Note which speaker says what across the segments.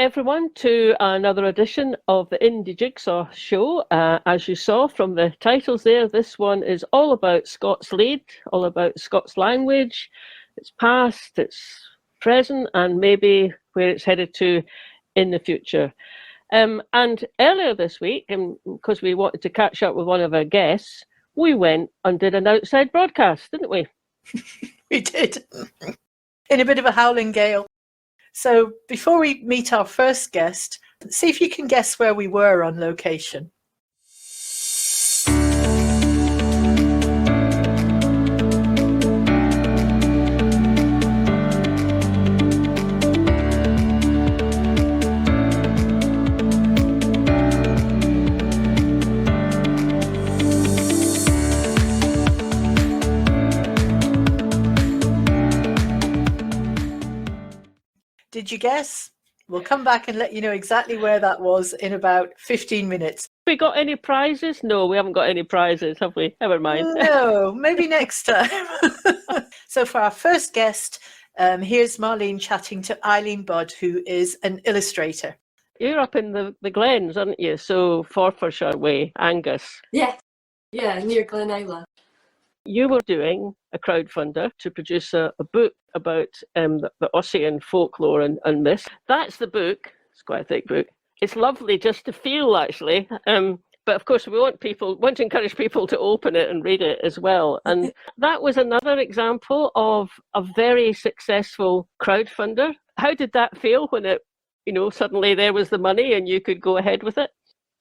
Speaker 1: everyone to another edition of the Indy Jigsaw Show. As you saw from the titles there, this one is all about Scots Leid, all about Scots language, its past, its present, and maybe where it's headed to in the future. And earlier this week, because we wanted to catch up with one of our guests, we went and did an outside broadcast, didn't we?
Speaker 2: We did, in a bit of a howling gale. So before we meet our first guest, see if you can guess where we were on location. Did you guess? We'll come back and let you know exactly where that was in about 15 minutes.
Speaker 1: We got any prizes? No, we haven't got any prizes, have we? Never mind.
Speaker 2: No, maybe next time. So for our first guest, here's Marlene chatting to Eileen Budd, who is an illustrator.
Speaker 1: You're up in the Glens, aren't you? So Forfarshire way, Angus.
Speaker 3: Yeah, near Glen Isla.
Speaker 1: You were doing a crowdfunder to produce a book about the Ossian folklore and myths. That's the book. It's quite a thick book. It's lovely just to feel, actually. But of course, we want to encourage people to open it and read it as well. And that was another example of a very successful crowdfunder. How did that feel when it, suddenly there was the money and you could go ahead with it?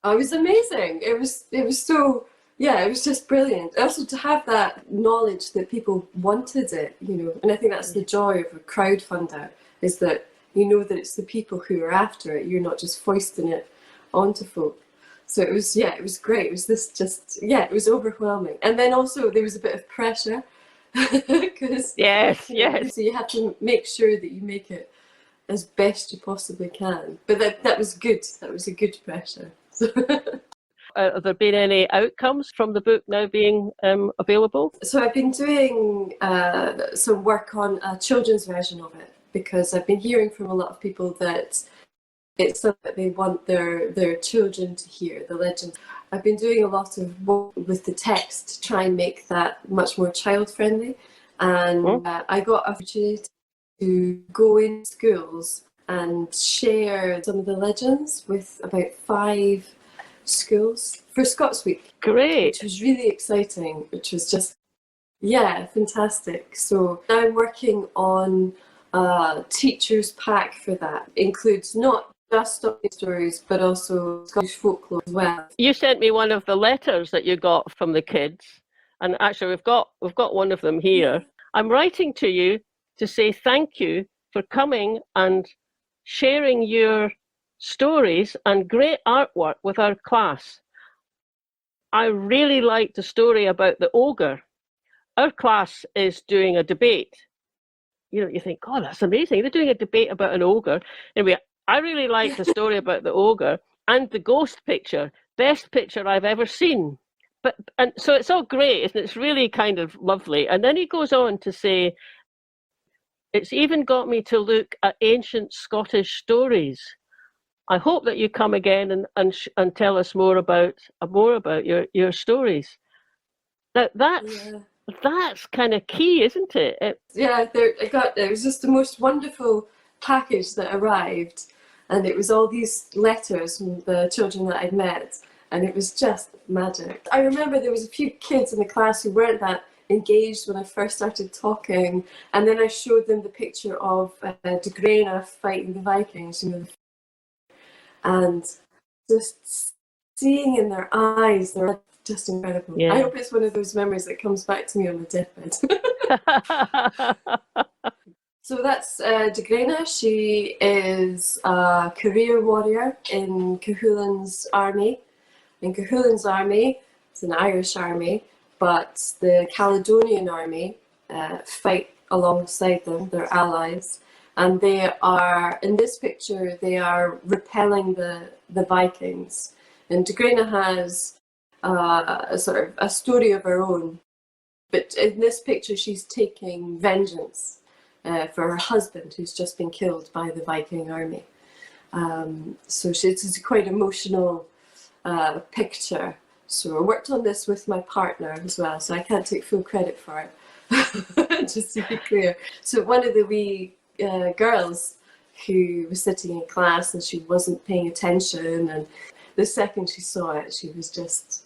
Speaker 3: Oh, it was amazing. It was so. Yeah, it was just brilliant. Also to have that knowledge that people wanted it, and I think that's the joy of a crowdfunder, is that you know that it's the people who are after it. You're not just foisting it onto folk. So it was great. It was it was overwhelming. And then also there was a bit of pressure because
Speaker 1: yes.
Speaker 3: So you have to make sure that you make it as best you possibly can. But that was good. That was a good pressure.
Speaker 1: Have there been any outcomes from the book now being available?
Speaker 3: So I've been doing some work on a children's version of it, because I've been hearing from a lot of people that it's something that they want their children to hear, the legend. I've been doing a lot of work with the text to try and make that much more child-friendly. And I got an opportunity to go in schools and share some of the legends with about 5 schools for Scots Week.
Speaker 1: Great.
Speaker 3: Which was really exciting, which was just, fantastic. So now I'm working on a teacher's pack for that. It includes not just story stories, but also Scottish folklore as well.
Speaker 1: You sent me one of the letters that you got from the kids, and actually we've got one of them here. I'm writing to you to say thank you for coming and sharing your stories and great artwork with our class. I really liked the story about the ogre. Our class is doing a debate. You think, oh, that's amazing. They're doing a debate about an ogre. Anyway, I really liked the story about the ogre and the ghost picture. Best picture I've ever seen. And so it's all great, isn't it? It's really kind of lovely. And then he goes on to say, it's even got me to look at ancient Scottish stories. I hope that you come again and tell us more about your stories. That's kind of key, isn't it?
Speaker 3: It was just the most wonderful package that arrived, and it was all these letters from the children that I'd met, and it was just magic. I remember there was a few kids in the class who weren't that engaged when I first started talking, and then I showed them the picture of de Grena fighting the Vikings, and just seeing in their eyes, they're just incredible. Yeah. I hope it's one of those memories that comes back to me on my deathbed. So that's de Grena. She is a career warrior in Cahullin's army. In Cahullin's army, it's an Irish army, but the Caledonian army fight alongside them, they're allies. And they are, in this picture, they are repelling the Vikings. And de Grena has a sort of a story of her own. But in this picture, she's taking vengeance for her husband, who's just been killed by the Viking army. So it's a quite emotional picture. So I worked on this with my partner as well, so I can't take full credit for it, just to be clear. So one of the wee girls who was sitting in class and she wasn't paying attention, and the second she saw it, she was just,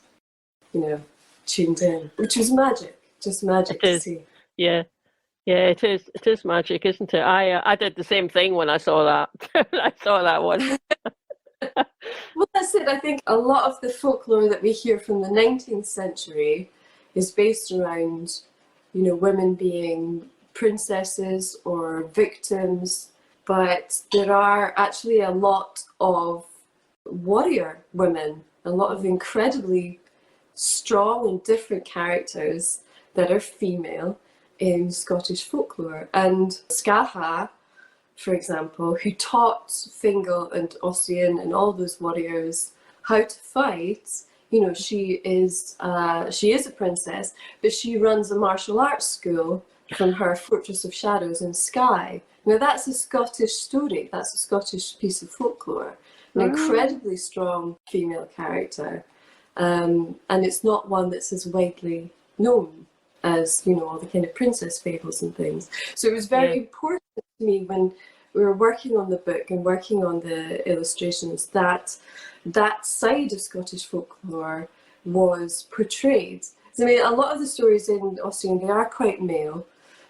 Speaker 3: tuned in, which was magic, just magic to see.
Speaker 1: Yeah. Yeah, it is. It is magic, isn't it? I did the same thing when I saw that. I saw that one.
Speaker 3: Well, that's it. I think a lot of the folklore that we hear from the 19th century is based around, women being princesses or victims, but there are actually a lot of warrior women, a lot of incredibly strong and different characters that are female in Scottish folklore. And Scaha, for example, who taught Fingal and Ossian and all those warriors how to fight, she is a princess, but she runs a martial arts school from her Fortress of Shadows in Skye. Now that's a Scottish story, that's a Scottish piece of folklore, an incredibly strong female character, and it's not one that's as widely known as, all the kind of princess fables and things. So it was very important to me when we were working on the book and working on the illustrations that that side of Scottish folklore was portrayed. So, a lot of the stories in Ossian, they are quite male,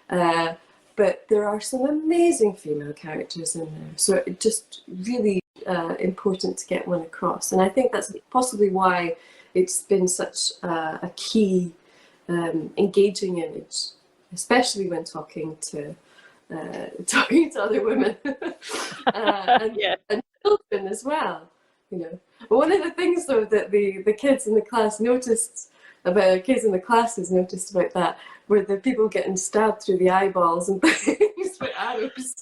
Speaker 3: but there are some amazing female characters in there. So it just really important to get one across. And I think that's possibly why it's been such a key engaging image, especially when talking to other women and children as well. One of the things though that the kids in the class noticed about that were the people getting stabbed through the eyeballs and things with arrows.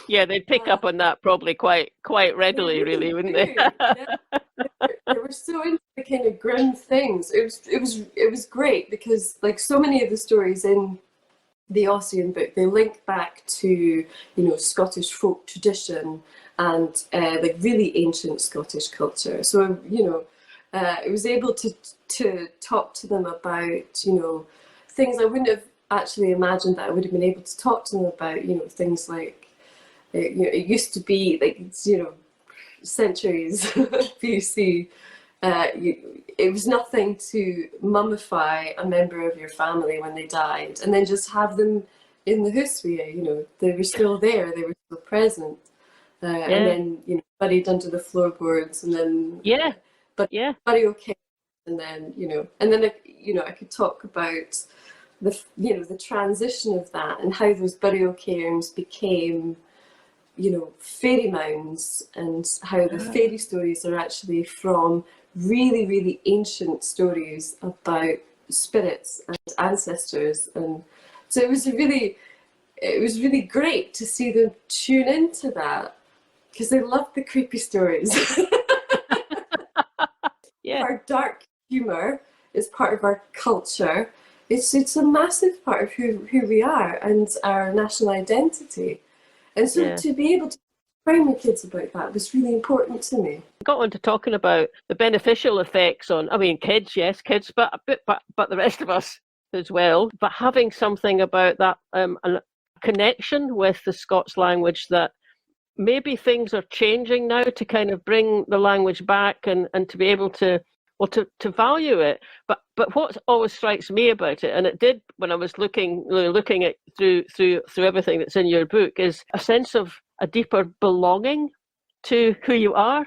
Speaker 1: Yeah, they'd pick up on that probably quite readily, really, wouldn't they?
Speaker 3: They were so into the kind of grim things. It was great because, like so many of the stories in the Ossian book, they link back to Scottish folk tradition and like really ancient Scottish culture. So it was able to talk to them about things I wouldn't have actually imagined that I would have been able to talk to them about. Things like it used to be like centuries BC. It was nothing to mummify a member of your family when they died and then just have them in the huswia. They were still there, they were still present, and then buried under the floorboards, and then burial cairns, and then I could talk about the transition of that and how those burial cairns became fairy mounds, and how the fairy stories are actually from really, really ancient stories about spirits and ancestors. And so it was really great to see them tune into that, because they love the creepy stories. Our dark humour is part of our culture. It's a massive part of who we are and our national identity. And so to be able to train the kids about that was really important to me.
Speaker 1: Got on to talking about the beneficial effects on, kids, but the rest of us as well. But having something about that, a connection with the Scots language, that maybe things are changing now to kind of bring the language back and to be able to value it. But what always strikes me about it, and it did when I was looking at through everything that's in your book, is a sense of a deeper belonging to who you are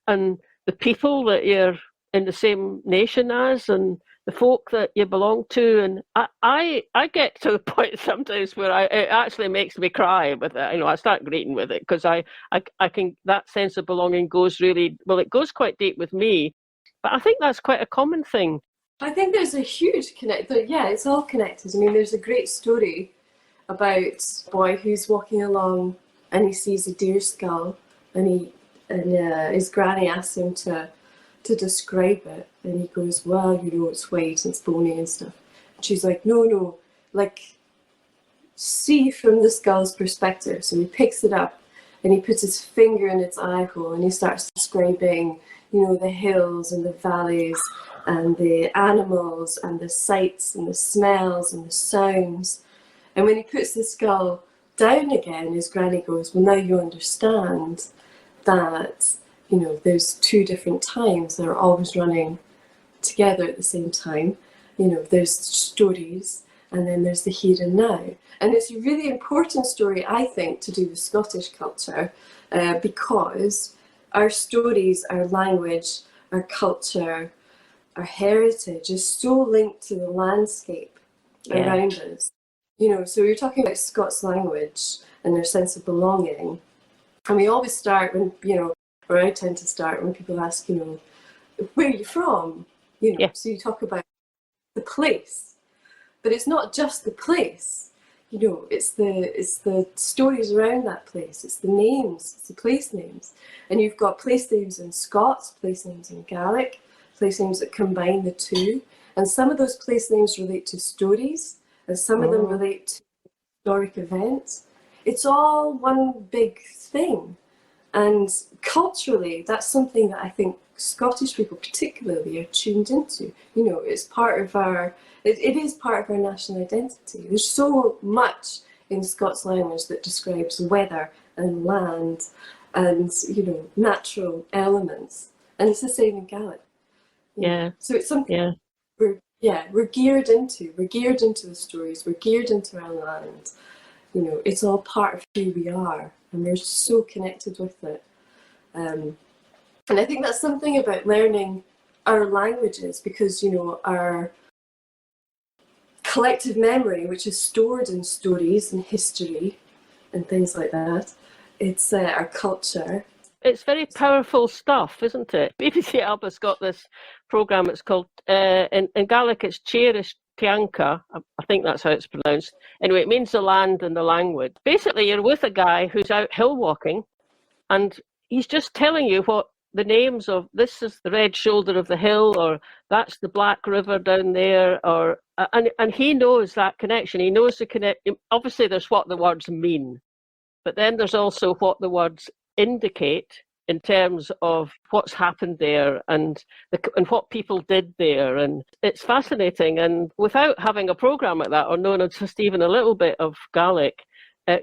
Speaker 1: and the people that you're in the same nation as and the folk that you belong to. And I get to the point sometimes where it actually makes me cry with it. I start greeting with it, because I can, that sense of belonging goes really well. It goes quite deep with me, but I think that's quite a common thing.
Speaker 3: I think there's a huge connect. Yeah, it's all connected. There's a great story about a boy who's walking along and he sees a deer skull, and his granny asks him to describe it, and he goes, well, it's white and it's bony and stuff. And she's like, no, like, see from the skull's perspective. So he picks it up and he puts his finger in its eye hole and he starts describing, you know, the hills and the valleys and the animals and the sights and the smells and the sounds. And when he puts the skull down again, his granny goes, well, now you understand that, you know, there's two different times that are always running together at the same time. You know, there's stories and then there's the here and now. And it's a really important story, I think, to do with Scottish culture, because our stories, our language, our culture, our heritage is so linked to the landscape around us. You know, so you're talking about Scots language and their sense of belonging. And we always start when, you know, or I tend to start when people ask, you know, where are you from? You know, so you talk about the place, but it's not just the place. You know, it's the stories around that place. It's the names, it's the place names. And you've got place names in Scots, place names in Gaelic, place names that combine the two. And some of those place names relate to stories, and some of them relate to historic events. It's all one big thing. And culturally, that's something that I think Scottish people particularly are tuned into. You know, it's part of our, it is part of our national identity. There's so much in Scots language that describes weather and land and, you know, natural elements. And it's the same in Gaelic.
Speaker 1: Yeah.
Speaker 3: So it's something we're geared into. We're geared into the stories. We're geared into our land. You know, it's all part of who we are, and we're so connected with it. And I think that's something about learning our languages, because, you know, our collective memory, which is stored in stories and history and things like that, it's our culture.
Speaker 1: It's very powerful stuff, isn't it? BBC Alba's got this programme, it's called, in Gaelic it's Cheirish Tianca, I think that's how it's pronounced. Anyway, it means the land and the language. Basically, you're with a guy who's out hill walking, and he's just telling you what the names of, this is the red shoulder of the hill, or that's the Black River down there, or and he knows that connection. He knows the connect. Obviously, there's what the words mean, but then there's also what the words indicate in terms of what's happened there and what people did there. And it's fascinating. And without having a program like that or knowing just even a little bit of Gaelic,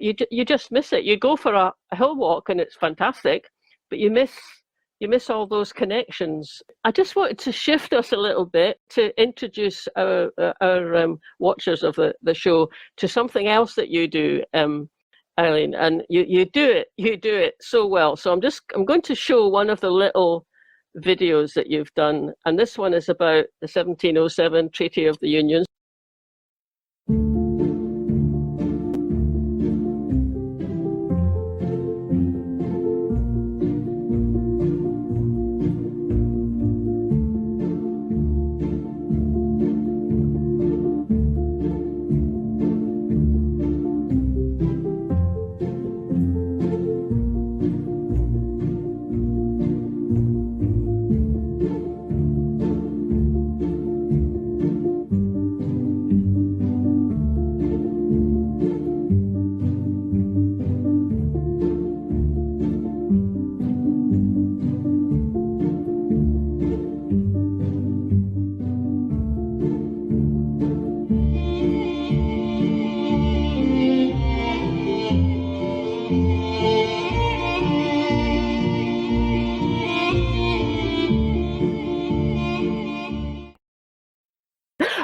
Speaker 1: you just miss it. You go for a hill walk and it's fantastic, but you miss all those connections. I just wanted to shift us a little bit to introduce our watchers of the show to something else that you do, Eileen, and you do it so well. So I'm going to show one of the little videos that you've done, and this one is about the 1707 Treaty of the Union.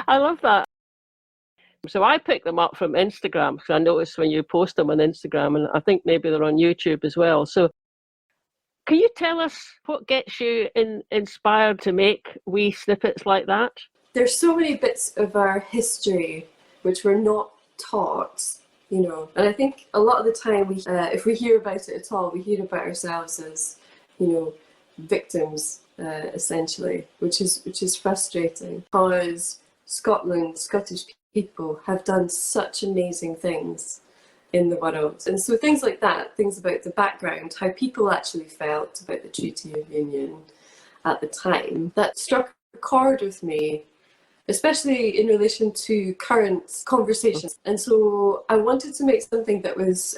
Speaker 1: I love that. So I picked them up from Instagram because I noticed when you post them on Instagram, and I think maybe they're on YouTube as well. So can you tell us what gets you inspired to make wee snippets like that?
Speaker 3: There's so many bits of our history which we're not taught, you know, and I think a lot of the time if we hear about it at all, we hear about ourselves as, you know, victims essentially, which is frustrating, because Scottish people have done such amazing things in the world. And so things like that, things about the background, how people actually felt about the Treaty of Union at the time, that struck a chord with me, especially in relation to current conversations. And so I wanted to make something that was,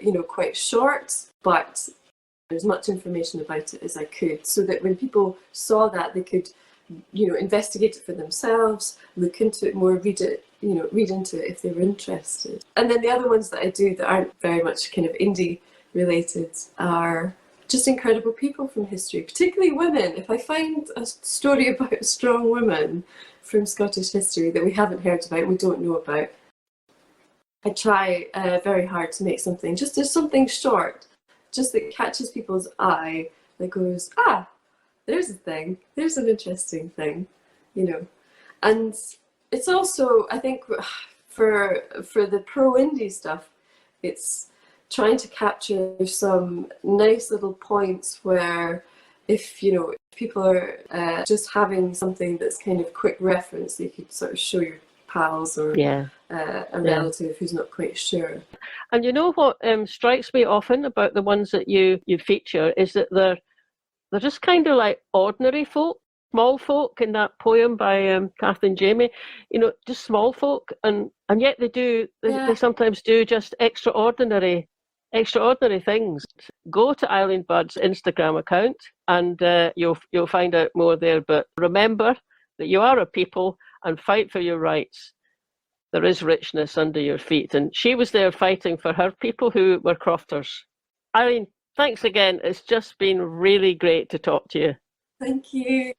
Speaker 3: you know, quite short, but as much information about it as I could, so that when people saw that, they could, investigate it for themselves, look into it more, read into it if they were interested. And then the other ones that I do that aren't very much kind of indie related are just incredible people from history, particularly women. If I find a story about a strong woman from Scottish history that we haven't heard about, we don't know about, I try very hard to make something, just as something short, just that catches people's eye, that goes, there's a thing, there's an interesting thing, And it's also, I think, for the pro-indie stuff, it's trying to capture some nice little points where if people are just having something that's kind of quick reference, you could sort of show your pals or a relative who's not quite sure.
Speaker 1: And what strikes me often about the ones that you feature is that they're just kind of like ordinary folk, small folk in that poem by Kathleen Jamie, just small folk, and yet they sometimes do just extraordinary things. Go to Eileen Budd's Instagram account and you'll find out more there. But remember that you are a people and fight for your rights. There is richness under your feet. And she was there fighting for her people who were crofters. Eileen, thanks again. It's just been really great to talk to you.
Speaker 3: Thank you.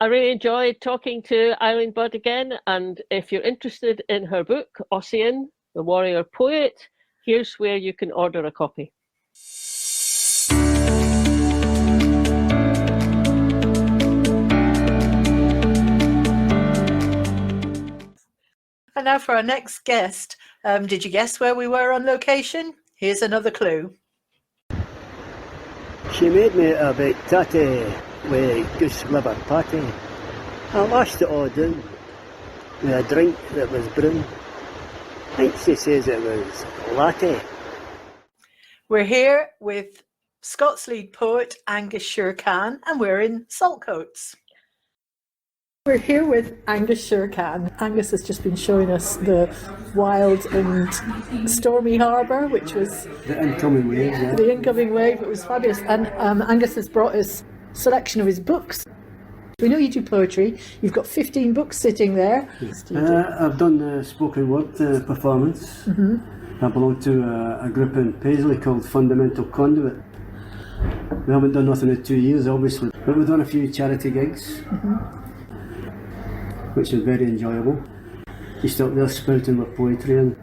Speaker 1: I really enjoyed talking to Eileen Budd again. And if you're interested in her book, Ossian, the Warrior Poet, here's where you can order a copy.
Speaker 2: And now for our next guest. Did you guess where we were on location? Here's another clue.
Speaker 4: She made me a bit tatty with goose liver patty. I washed it all down with a drink that was brown. I think she says it was latte.
Speaker 2: We're here with Scots lead poet Angus Shoor Caan, and we're in Saltcoats. We're here with Angus Shoor Caan. Angus has just been showing us the wild and stormy harbour, which was
Speaker 4: the incoming wave. Yeah.
Speaker 2: The incoming wave. It was fabulous. And Angus has brought us a selection of his books. We know you do poetry. You've got 15 books sitting there.
Speaker 4: I've done the spoken word performance. Mm-hmm. I belong to a group in Paisley called Fundamental Conduit. We haven't done nothing in 2 years, obviously, but we've done a few charity gigs, which is very enjoyable. Just up there spouting with poetry. And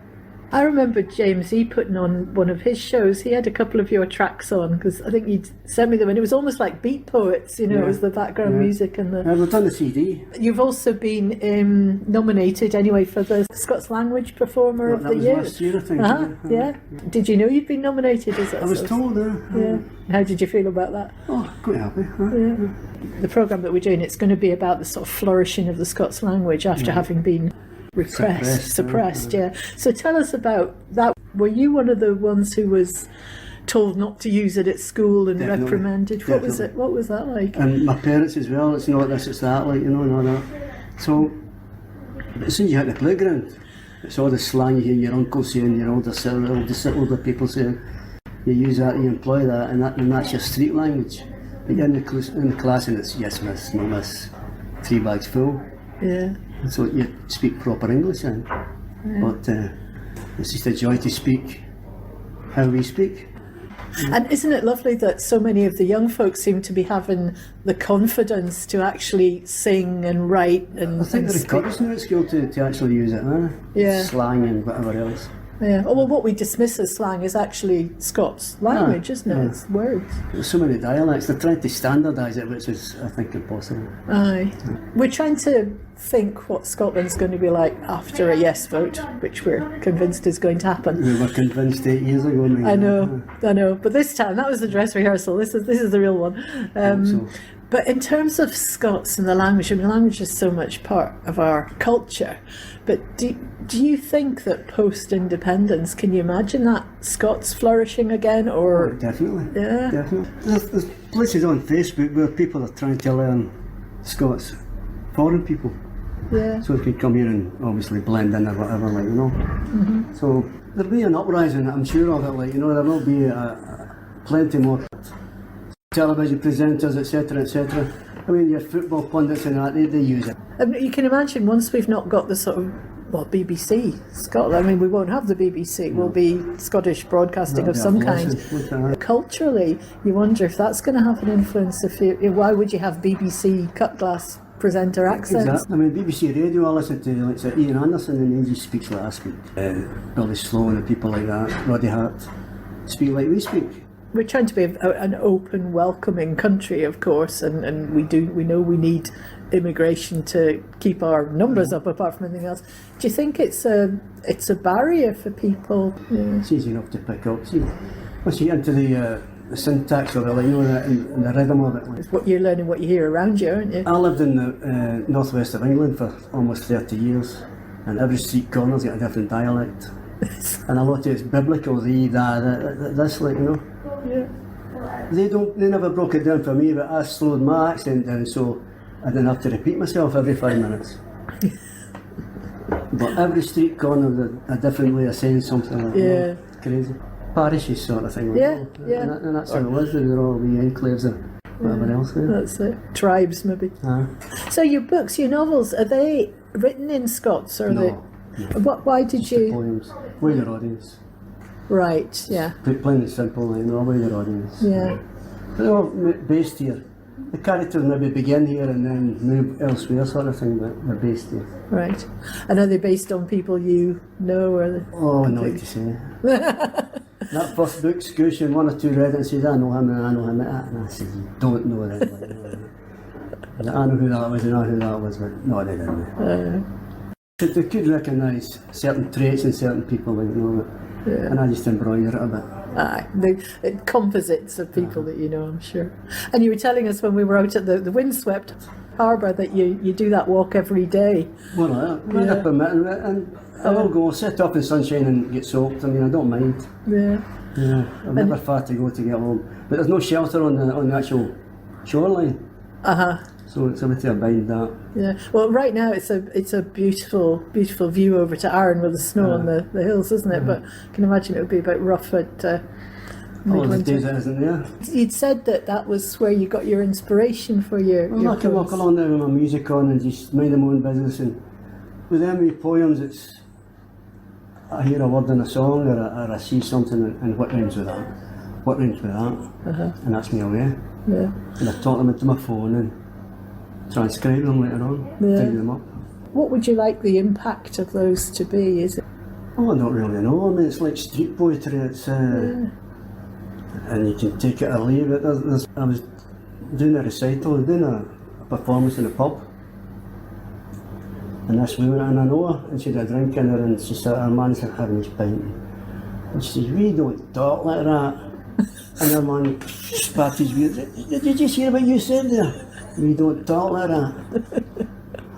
Speaker 2: I remember James E putting on one of his shows. He had a couple of your tracks on, because I think you'd sent me them, and it was almost like beat poets, it was the background music and the.
Speaker 4: We've done the CD.
Speaker 2: You've also been nominated anyway for the Scots Language Performer of the Year.
Speaker 4: Last year, I think.
Speaker 2: Yeah. Did you know you'd been nominated?
Speaker 4: I was told.
Speaker 2: Yeah. How did you feel about that?
Speaker 4: Oh, quite happy.
Speaker 2: The programme that we're doing, it's going to be about the sort of flourishing of the Scots language after having been suppressed. So tell us about that. Were you one of the ones who was told not to use it at school and reprimanded? What was it? What was that like?
Speaker 4: And my parents as well. It's not this, it's that, and all that. So as soon as you hit the playground, it's all the slang you hear your uncle saying, your older people saying. You use that, you employ that, and that's your street language. But you're in the class and it's yes miss, no miss, 3 bags full.
Speaker 2: Yeah.
Speaker 4: So you speak proper English then. But it's just a joy to speak how we speak.
Speaker 2: And isn't it lovely that so many of the young folks seem to be having the confidence to actually sing and write and
Speaker 4: I think they're encouraging at school to actually use it, slang and whatever else.
Speaker 2: Yeah. Oh, well, what we dismiss as slang is actually Scots language, isn't it? It's words.
Speaker 4: There's so many dialects. They're trying to standardise it, which is, I think, impossible.
Speaker 2: Aye. We're trying to think what Scotland's going to be like after a yes vote, which we're convinced is going to happen.
Speaker 4: We were convinced 8 years ago.
Speaker 2: I know. But this time, that was the dress rehearsal. This is the real one. But in terms of Scots and the language, the language is so much part of our culture. But do you think that post-independence, can you imagine that Scots flourishing again? Or
Speaker 4: definitely.
Speaker 2: Yeah.
Speaker 4: Definitely. There's places on Facebook where people are trying to learn Scots, foreign people.
Speaker 2: Yeah.
Speaker 4: So they can come here and obviously blend in or whatever, Mm-hmm. So there'll be an uprising, I'm sure of it, there will be a plenty more. Television presenters, etc., etc. I mean, your football pundits and that, they use it.
Speaker 2: You can imagine once we've not got the sort of, well, BBC Scotland, I mean, we won't have the BBC, it will be Scottish broadcasting of some kind. Culturally, you wonder if that's going to have an influence. Why would you have BBC cut glass presenter accents?
Speaker 4: Exactly. I mean, BBC Radio, I listen to like say, Ian Anderson, and he just speaks like I speak. Billy Sloan and people like that, Roddy Hart, speak like we speak.
Speaker 2: We're trying to be an open, welcoming country, of course, and we know we need immigration to keep our numbers up, apart from anything else. Do you think it's a barrier for people? Yeah.
Speaker 4: It's easy enough to pick up. See, once you get into the syntax of it, like, you know, and the rhythm of it. Like.
Speaker 2: What you're learning, what you hear around you, aren't you?
Speaker 4: I lived in the northwest of England for almost 30 years, and every street corner's got a different dialect. And a lot of it's biblical, this, like, you know.
Speaker 2: Yeah.
Speaker 4: They never broke it down for me, but I slowed my accent down so I didn't have to repeat myself every 5 minutes. But every street corner a different way of saying something like that. It's crazy. Parishes sort of thing. Like and that's how it was. They were all the enclaves and whatever else. Yeah.
Speaker 2: That's it. Tribes, maybe. So your books, your novels, are they written in Scots or are they? No. Why did
Speaker 4: just
Speaker 2: you?
Speaker 4: The poems. Way your audience.
Speaker 2: Right. Yeah.
Speaker 4: Plain and simple, you know, way your audience.
Speaker 2: Yeah.
Speaker 4: They're all based here. The characters maybe begin here and then move elsewhere, sort of thing, but they're based here.
Speaker 2: Right. And are they based on people you know, or?
Speaker 4: Oh, not like to say. That first book, Scoosh, and one or two read it and said, I know him and I know him. And I said, you don't know that. Like, I know who that was and I know who that was, but no, they didn't. They could recognise certain traits in certain people, like, you know, and I just embroider it a bit.
Speaker 2: Aye, the composites of people that you know, I'm sure. And you were telling us when we were out at the windswept harbour that you do that walk every day.
Speaker 4: Well, weather permitting, and I will go, sit up in sunshine and get soaked. I mean, I don't mind. Yeah, I've never far to go to get home. But there's no shelter on the actual shoreline. So it's a bit to abide that.
Speaker 2: Yeah. Well, right now it's a beautiful, beautiful view over to Arran with the snow on the hills, isn't it? But I can imagine it would be a bit rough at midwinter.
Speaker 4: The days it isn't there.
Speaker 2: You'd said that was where you got your inspiration for your.
Speaker 4: I can walk along there with my music on and just mind my own business. And with them poems, it's I hear a word in a song or I see something and what rhymes with that? What rhymes with that? And that's me away. Yeah. And I talk them into my phone and transcribe them later on, type them up.
Speaker 2: What would you like the impact of those to be? Is it?
Speaker 4: Oh, I don't really know. I mean, it's like street poetry. It's and you can take it or leave it. I was doing a recital, doing a performance in a pub, and this woman, and I know her, and she had a drink in her, and she said, "Our man's having his pint," and she says, "We don't talk like that." And her man spat his beard. Did you just hear what you said there? We don't talk like that.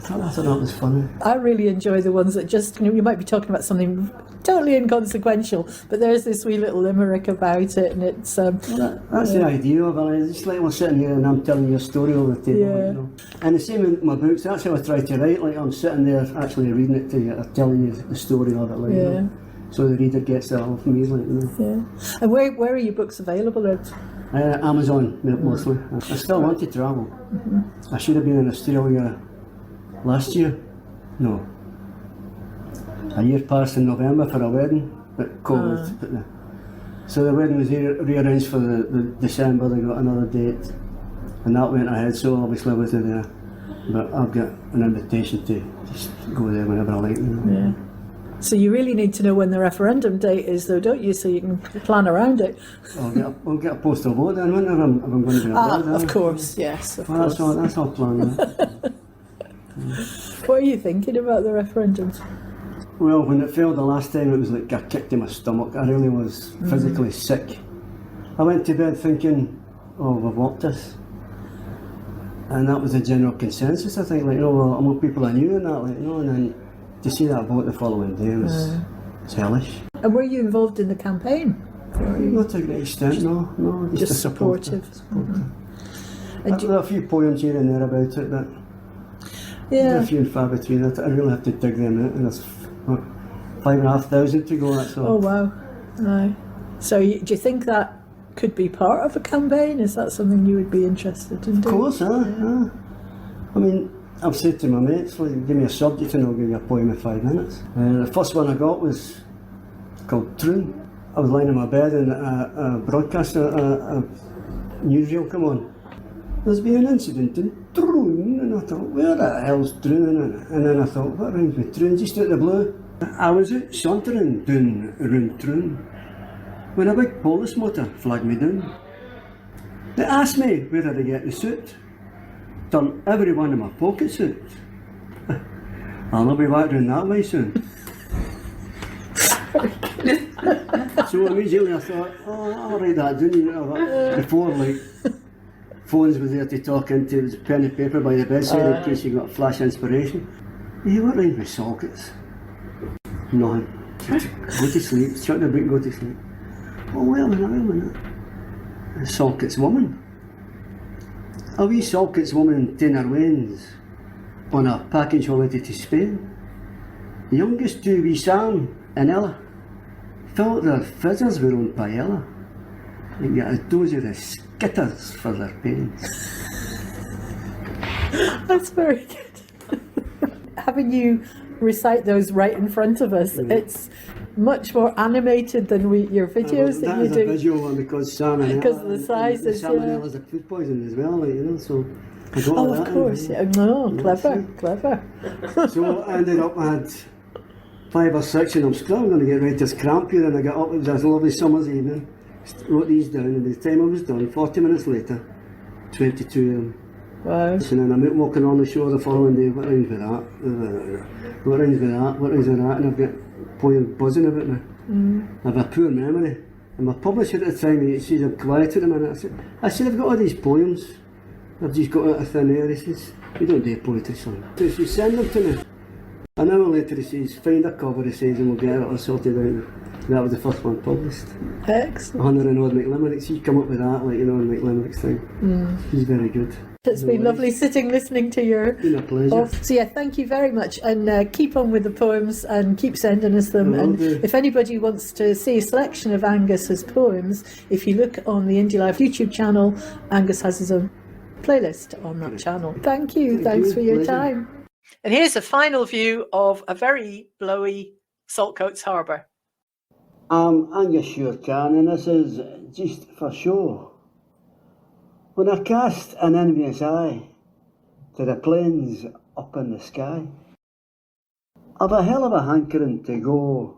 Speaker 4: I thought that was funny. I
Speaker 2: really enjoy the ones that just, you might be talking about something totally inconsequential, but there's this wee little limerick about it, and it's... that's
Speaker 4: the idea of it. It's just like we're sitting here and I'm telling you a story over the table. Yeah. You know? And the same with my books, that's how I try to write, like I'm sitting there actually reading it to you, or telling you the story of it. Like, you know? So the reader gets it off me, like, you know.
Speaker 2: Yeah. And where are your books available at?
Speaker 4: Amazon, mostly. I still want to travel. I should have been in Australia last year. No. A year passed in November for a wedding, but COVID. So the wedding was rearranged for the December. They got another date, and that went ahead. So obviously I wasn't there. But I've got an invitation to just go there whenever I like. You know?
Speaker 2: Yeah. So you really need to know when the referendum date is, though, don't you? So you can plan around it.
Speaker 4: We'll get a postal vote then, won't I, if I'm going to be abroad.
Speaker 2: Of course, yes. Of course.
Speaker 4: That's all planned.
Speaker 2: What are you thinking about the referendum?
Speaker 4: Well, when it failed the last time, it was like a kick to my stomach. I really was physically sick. I went to bed thinking, oh, we've lost this. And that was the general consensus, I think, like, well, more people I knew and that, like, and then to see that vote the following day was hellish.
Speaker 2: And were you involved in the campaign?
Speaker 4: Not to a great extent, no.
Speaker 2: Just supportive.
Speaker 4: There are a few poems here and there about it, but there are a few and far between. I really have to dig them out, and there's 5,500 to go, that's all.
Speaker 2: Oh, wow. No. So do you think that could be part of a campaign? Is that something you would be interested in doing?
Speaker 4: Of course, I mean, I've said to my mates, like, give me a subject and I'll give you a poem in 5 minutes. The first one I got was called Troon. I was lying in my bed and a broadcaster, a newsreel come on. There's been an incident in Troon, and I thought, where the hell's Troon? And then I thought, what rhymes with Troon? Just out of the blue. I was out sauntering down around Troon when a big police motor flagged me down. They asked me where did I get the suit. Turned every one of my pockets out. I'll not be back down that way soon. So immediately I thought, I'll write that down. Before, like, phones was there to talk into, it was pen and paper by the bedside in case you got a flash inspiration. Hey, what rhymes with sockets? Nothing. Go to sleep, shut the book and go to sleep. Oh, wait a minute. Sockets woman. A wee Sockets woman in her wains on a package holiday to Spain. The youngest two, wee Sam and Ella, thought their fizzers were on paella and got a dose of the skitters for their pains.
Speaker 2: That's very good. Having you recite those right in front of us, it's much more animated than your videos that you do.
Speaker 4: That is a visual one because Sam and
Speaker 2: because
Speaker 4: Ella,
Speaker 2: of the sizes,
Speaker 4: Sam and Ella's a food poison as well, like, you know, so I got all
Speaker 2: of
Speaker 4: that
Speaker 2: course,
Speaker 4: in,
Speaker 2: yeah. No, clever.
Speaker 4: So I ended up, I had 5 or 6 and I'm still going to get right to cramp here, and I got up, it was a lovely summer's evening, wrote these down, and by the time I was done, 40 minutes later, 22 of them.
Speaker 2: Wow.
Speaker 4: And then I'm out walking on the shore the following day, what rhymes with that? What rhymes with that? What rhymes with that? And I've got poems buzzing about me. I have a poor memory. And my publisher at the time, he says, I'm quiet at a minute. I said, I've got all these poems. I've just got out of thin air. He says, you don't do poetry, son. So he says, send them to me. An hour later he says, find a cover, he says, and we'll get it all sorted out. That was the first one published.
Speaker 2: Excellent.
Speaker 4: 100 and odd McLimericks. He's come up with that, like, you know, the McLimericks thing. He's very good.
Speaker 2: It's been lovely sitting listening to your
Speaker 4: Been a pleasure.
Speaker 2: So yeah, thank you very much, and keep on with the poems and keep sending us them. And if anybody wants to see a selection of Angus's poems, if you look on the Indylive YouTube channel, Angus has his own playlist on that channel. Thank you. Thanks for your time. And here's a final view of a very blowy Saltcoats Harbour.
Speaker 4: I'm Angus Shoor Caan, and this is Just for Show. When I cast an envious eye to the plains up in the sky, I've a hell of a hankering to go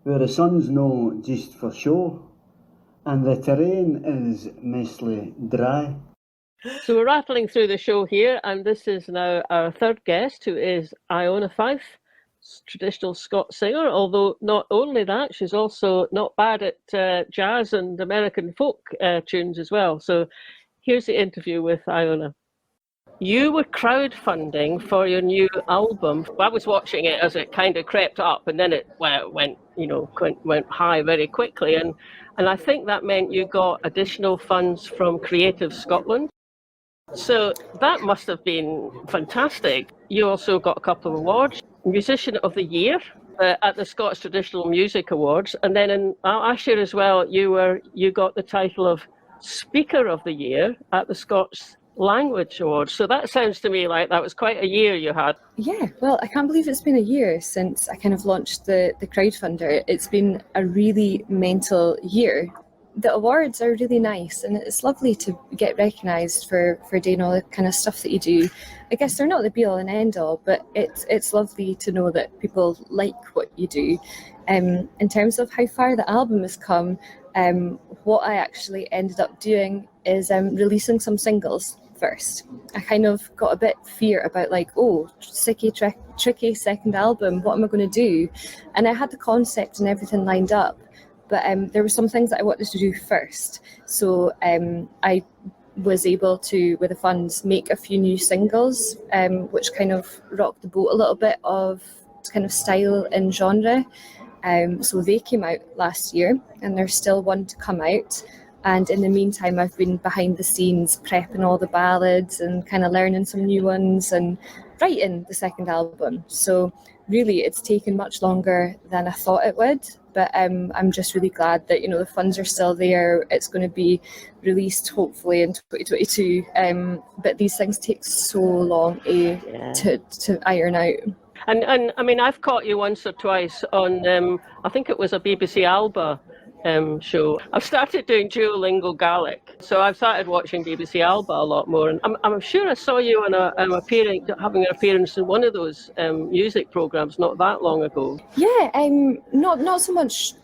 Speaker 4: where the sun's no just for show and the terrain is mostly dry.
Speaker 1: So we're rattling through the show here, and this is now our third guest, who is Iona Fyfe, traditional Scots singer, although not only that, she's also not bad at jazz and American folk tunes as well. So here's the interview with Iona. You were crowdfunding for your new album. I was watching it as it kind of crept up, and then it went high very quickly. And I think that meant you got additional funds from Creative Scotland. So that must have been fantastic. You also got a couple of awards. Musician of the Year at the Scots Traditional Music Awards. And then in last year as well, you got the title of Speaker of the Year at the Scots Language Awards. So that sounds to me like that was quite a year you had.
Speaker 5: Yeah, well, I can't believe it's been a year since I kind of launched the crowdfunder. It's been a really mental year. The awards are really nice, and it's lovely to get recognised for doing all the kind of stuff that you do. I guess they're not the be all and end all, but it's lovely to know that people like what you do. In terms of how far the album has come, what I actually ended up doing is releasing some singles first. I kind of got a bit fear about tricky second album, what am I going to do? And I had the concept and everything lined up, but there were some things that I wanted to do first. So I was able to, with the funds, make a few new singles, which kind of rocked the boat a little bit of kind of style and genre. So they came out last year, and there's still one to come out. And in the meantime, I've been behind the scenes prepping all the ballads and kind of learning some new ones and writing the second album. So really it's taken much longer than I thought it would. But I'm just really glad that, the funds are still there. It's going to be released hopefully in 2022. But these things take so long to iron out.
Speaker 1: And I mean, I've caught you once or twice on, I think it was a BBC Alba show. I've started doing Duolingo Gaelic, so I've started watching BBC Alba a lot more. And I'm sure I saw you on having an appearance in one of those music programs not that long ago.
Speaker 5: Yeah, not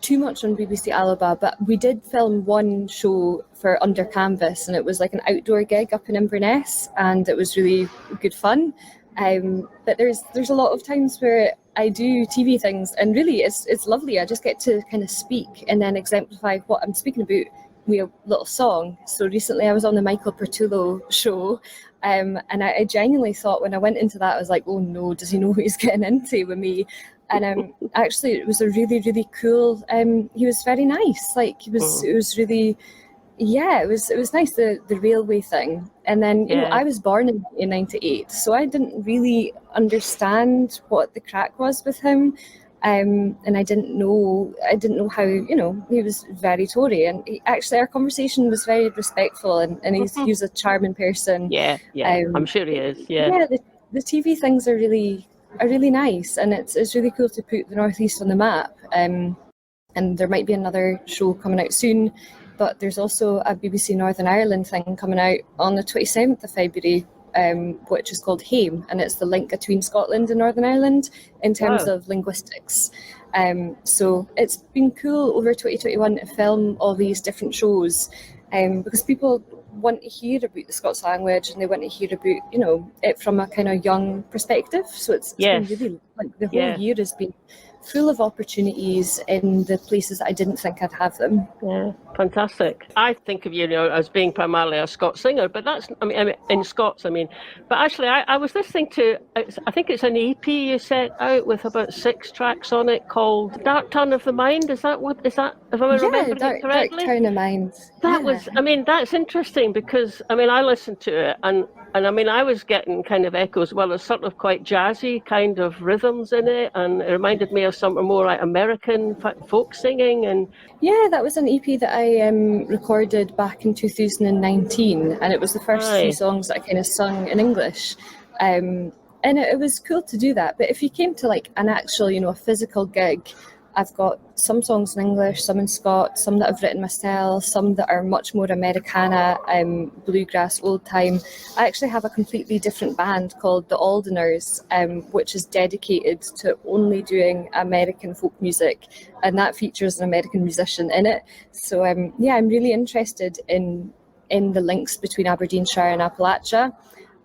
Speaker 5: too much on BBC Alba, but we did film one show for Under Canvas, and it was like an outdoor gig up in Inverness, and it was really good fun. But there's a lot of times where I do TV things, and really it's lovely. I just get to kind of speak and then exemplify what I'm speaking about with a little song. So recently I was on the Michael Pertullo show, and I genuinely thought when I went into that, I was like, oh no, does he know what he's getting into with me? And actually it was a really, really cool, he was very nice. Like it was really, yeah, it was nice, the railway thing. And then, you know, I was born in 1998, so I didn't really understand what the crack was with him. And I didn't know how, you know, he was very Tory. And actually our conversation was very respectful, and he was a charming person. Yeah,
Speaker 1: I'm sure he is,
Speaker 5: Yeah, the TV things are really nice, and it's really cool to put the North East on the map. And there might be another show coming out soon. But there's also a BBC Northern Ireland thing coming out on the 27th of February, which is called HAME, and it's the link between Scotland and Northern Ireland in terms of linguistics. So it's been cool over 2021 to film all these different shows, because people want to hear about the Scots language, and they want to hear about, you know, it from a kind of young perspective. So it's been really, like, the whole year has been full of opportunities in the places I didn't think I'd have them.
Speaker 1: Yeah, fantastic. I think of you, as being primarily a Scots singer, but that's, I mean in Scots, but actually I was listening to, I think it's an EP you set out with about 6 tracks on it called Dark Turn of the Mind. Is that, if I remember it correctly?
Speaker 5: Dark Turn of Mind.
Speaker 1: That was, that's interesting because, I listened to it and I was getting kind of echoes. Well, there's sort of quite jazzy kind of rhythms in it, and it reminded me of something more like American folk singing. And
Speaker 5: yeah, that was an EP that I recorded back in 2019, and it was the first 3 songs that I kind of sung in English. And it was cool to do that. But if you came to like an actual, a physical gig, I've got some songs in English, some in Scots, some that I've written myself, some that are much more Americana, bluegrass, old time. I actually have a completely different band called the Aldeners, which is dedicated to only doing American folk music, and that features an American musician in it. So I'm really interested in the links between Aberdeenshire and Appalachia,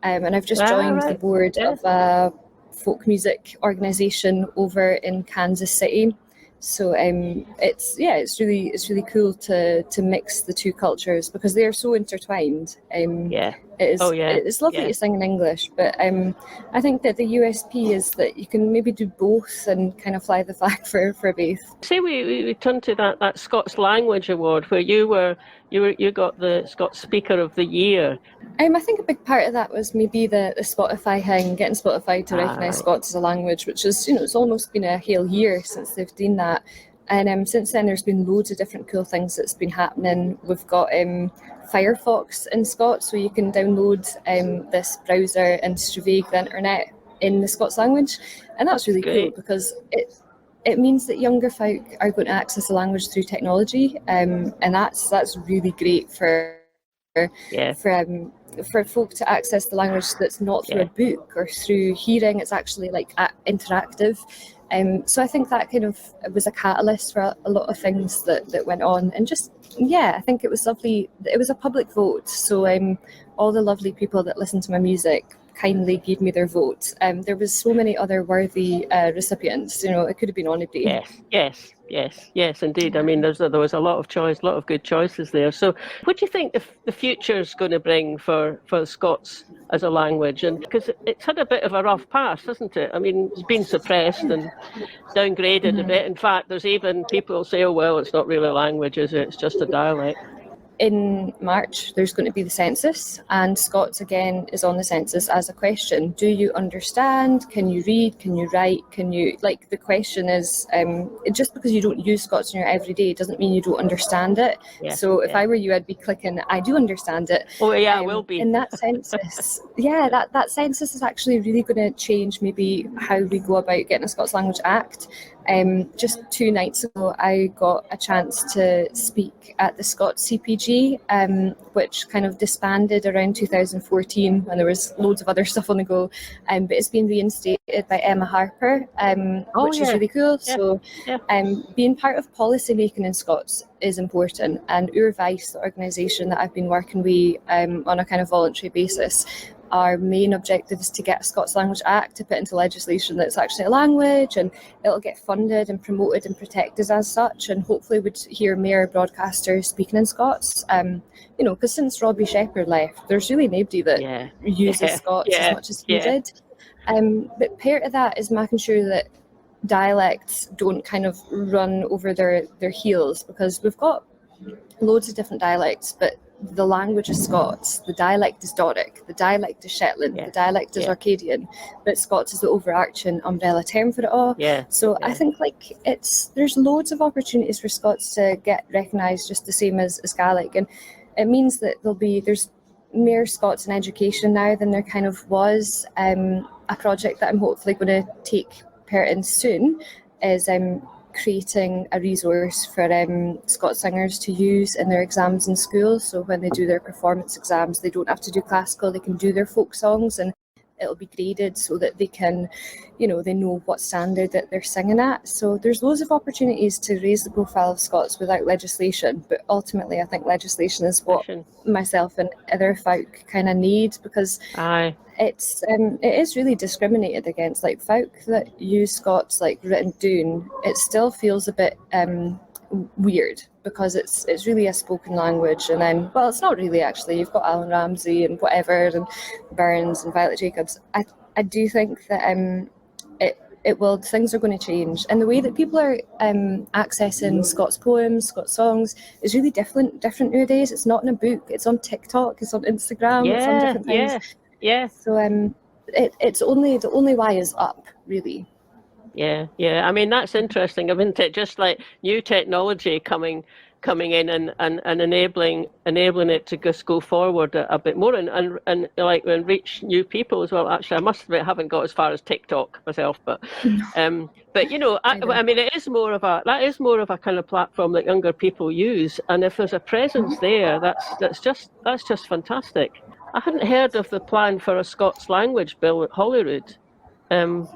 Speaker 5: and I've just joined the board of a folk music organisation over in Kansas City. So it's really cool to mix the 2 cultures because they are so intertwined. It's lovely to sing in English, but I think that the USP is that you can maybe do both and kind of fly the flag for both.
Speaker 1: Say we turn to that Scots Language Award where you got the Scots Speaker of the Year.
Speaker 5: I think a big part of that was maybe the Spotify thing, getting Spotify to recognise Scots as a language, which is, it's almost been a whole year since they've done that. And since then, there's been loads of different cool things that's been happening. We've got Firefox in Scots, so you can download this browser and survey the internet in the Scots language. And that's really cool because it means that younger folk are going to access the language through technology, and that's really great for folk to access the language that's not through a book or through hearing. It's actually like interactive. So I think that kind of was a catalyst for a lot of things that went on, and just I think it was lovely. It was a public vote, so all the lovely people that listen to my music kindly gave me their vote. There was so many other worthy recipients. It could have been anybody.
Speaker 1: Yes, indeed. There was a lot of good choices there. So, what do you think the future's going to bring for Scots as a language? And because it's had a bit of a rough past, hasn't it? It's been suppressed and downgraded a bit. In fact, there's even people say, "Oh well, it's not really a language, is it? It's just a dialect."
Speaker 5: in March, there's going to be the census, and Scots again is on the census as a question. Do you understand? Can you read? Can you write? Can you, like, the question is, just because you don't use Scots in your everyday doesn't mean you don't understand it.
Speaker 1: Yeah,
Speaker 5: so if I were you, I'd be clicking, I do understand it.
Speaker 1: Oh yeah, I will be.
Speaker 5: In that census, that census is actually really going to change maybe how we go about getting a Scots Language Act. Just 2 nights ago, I got a chance to speak at the Scots CPG, which kind of disbanded around 2014 when there was loads of other stuff on the go. But it's been reinstated by Emma Harper, which is really cool.
Speaker 1: Yeah.
Speaker 5: So being part of policy making in Scots is important. And Fyfe, the organisation that I've been working with on a kind of voluntary basis, our main objective is to get a Scots Language Act to put into legislation that's actually a language, and it'll get funded and promoted and protected as such, and hopefully would hear more broadcasters speaking in Scots. Because since Robbie Shepherd left, there's really nobody that uses Scots as much as he did. But part of that is making sure that dialects don't kind of run over their heels, because we've got loads of different dialects, but the language is Scots, the dialect is Doric, the dialect is Shetland, the dialect is Orcadian, but Scots is the overarching umbrella term for it all. I think there's loads of opportunities for Scots to get recognised just the same as Gaelic, and it means that there's more Scots in education now than there kind of was. A project that I'm hopefully going to take part in soon is creating a resource for Scots singers to use in their exams in school. So when they do their performance exams, they don't have to do classical, they can do their folk songs, and it'll be graded so that they can, they know what standard that they're singing at. So there's loads of opportunities to raise the profile of Scots without legislation, but ultimately I think legislation is what myself and other folk kind of need, because it is really discriminated against. Like, folk that use Scots like written down, it still feels a bit weird, because it's really a spoken language. And then, well, it's not really, actually. You've got Alan Ramsey and whatever, and Burns and Violet Jacobs. I do think that things are going to change, and the way that people are accessing Scots poems, Scots songs is really different nowadays. It's not in a book, it's on TikTok, it's on Instagram, it's on different things. So it's only, the only way is up, really.
Speaker 1: Yeah. I mean, that's interesting, isn't it? Just like new technology coming in and enabling it to just go forward a bit more and like and reach new people as well. Actually, I must admit, I haven't got as far as TikTok myself, but I mean, it is more of a kind of platform that younger people use, and if there's a presence there, that's just fantastic. I hadn't heard of the plan for a Scots language bill at Holyrood. And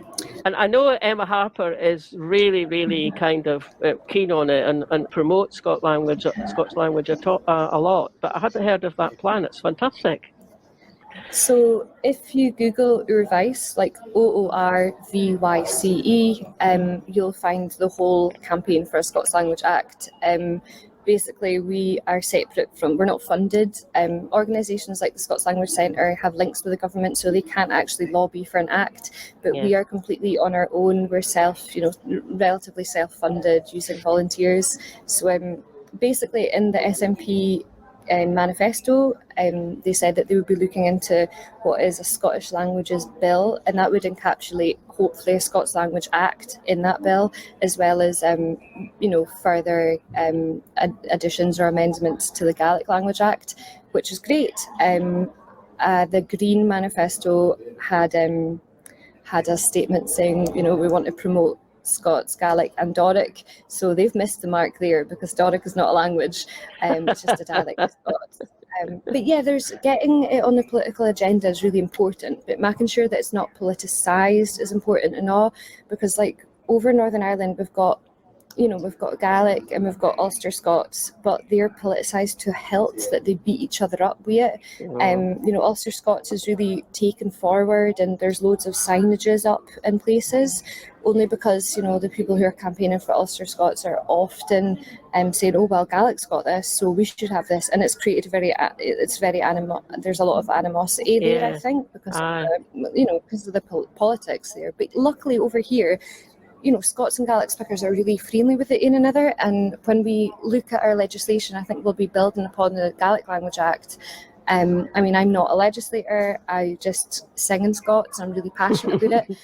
Speaker 1: I know Emma Harper is really, really kind of keen on it and promotes Scots language a lot, but I hadn't heard of that plan. It's fantastic.
Speaker 5: So if you Google Fyfe, like OORVYCE, you'll find the whole campaign for a Scots Language Act. Basically, we are separate from, we're not funded. Organisations like the Scots Language Centre have links with the government, so they can't actually lobby for an act, but we are completely on our own. We're relatively self-funded using volunteers. So basically in the SNP manifesto, they said that they would be looking into what is a Scottish languages bill, and that would encapsulate hopefully a Scots Language Act in that bill, as well as further additions or amendments to the Gaelic Language Act, which is great. The Green manifesto had a statement saying, we want to promote Scots, Gaelic and Doric, so they've missed the mark there, because Doric is not a language, it's just a dialect of Scots. But yeah, there's getting it on the political agenda is really important, but making sure that it's not politicised is important and all, because like over Northern Ireland we've got Gaelic and we've got Ulster Scots, but they're politicised to a hilt that they beat each other up with it. Ulster Scots is really taken forward, and there's loads of signages up in places, only because the people who are campaigning for Ulster Scots are often saying, oh well, Gaelic's got this, so we should have this, and it's created there's a lot of animosity there, I think, because of the politics there. But luckily over here, Scots and Gaelic speakers are really friendly with one another, and when we look at our legislation, I think we'll be building upon the Gaelic Language Act. I'm not a legislator, I just sing in Scots, I'm really passionate about it.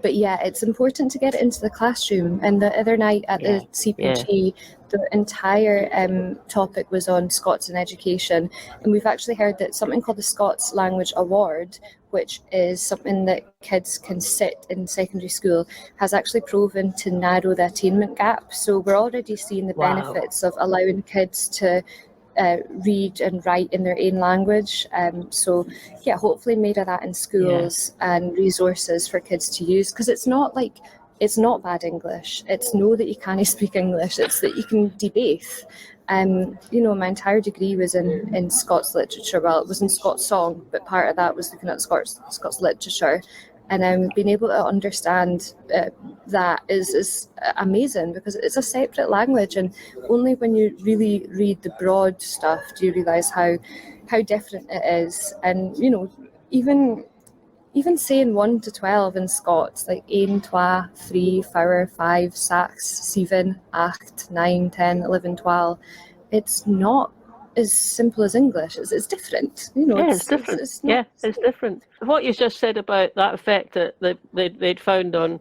Speaker 5: But yeah, it's important to get it into the classroom. And the other night at the CPG, the entire topic was on Scots in education. And we've actually heard that something called the Scots Language Award, which is something that kids can sit in secondary school, has actually proven to narrow the attainment gap. So we're already seeing the benefits of allowing kids to read and write in their own language. Hopefully made of that in schools and resources for kids to use, because it's not bad English. It's no that you can't speak English, it's that you can debate. My entire degree was in Scots literature. Well, it was in Scots song, but part of that was looking at Scots literature. And being able to understand that is amazing, because it's a separate language, and only when you really read the broad stuff do you realise how different it is. And even saying 1 to 12 in Scots, like 1, 2, 3, 4, 5, 6, 7, 8, 9, 10, 11, 12, it's not as simple as English. It's different.
Speaker 1: It's different. It's different. What you just said about that effect that they'd found on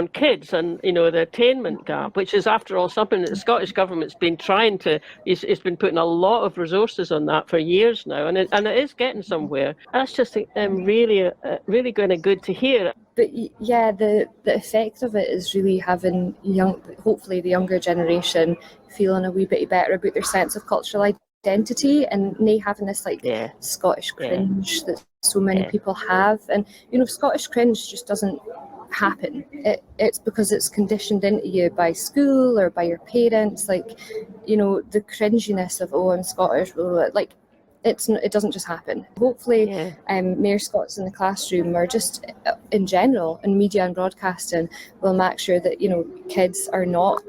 Speaker 1: kids and the attainment gap, which is after all something that the Scottish government's been trying to. It's been putting a lot of resources on that for years now, and it is getting somewhere. That's just really kind of good to hear.
Speaker 5: But yeah, the effect of it is really having hopefully the younger generation feeling a wee bit better about their sense of cultural identity, and not having this Scottish cringe that so many people have. And Scottish cringe just doesn't happen. It's because it's conditioned into you by school or by your parents. The cringiness of I'm Scottish, it doesn't just happen. Hopefully, more Scots in the classroom, or just in general in media and broadcasting, will make sure that kids are not,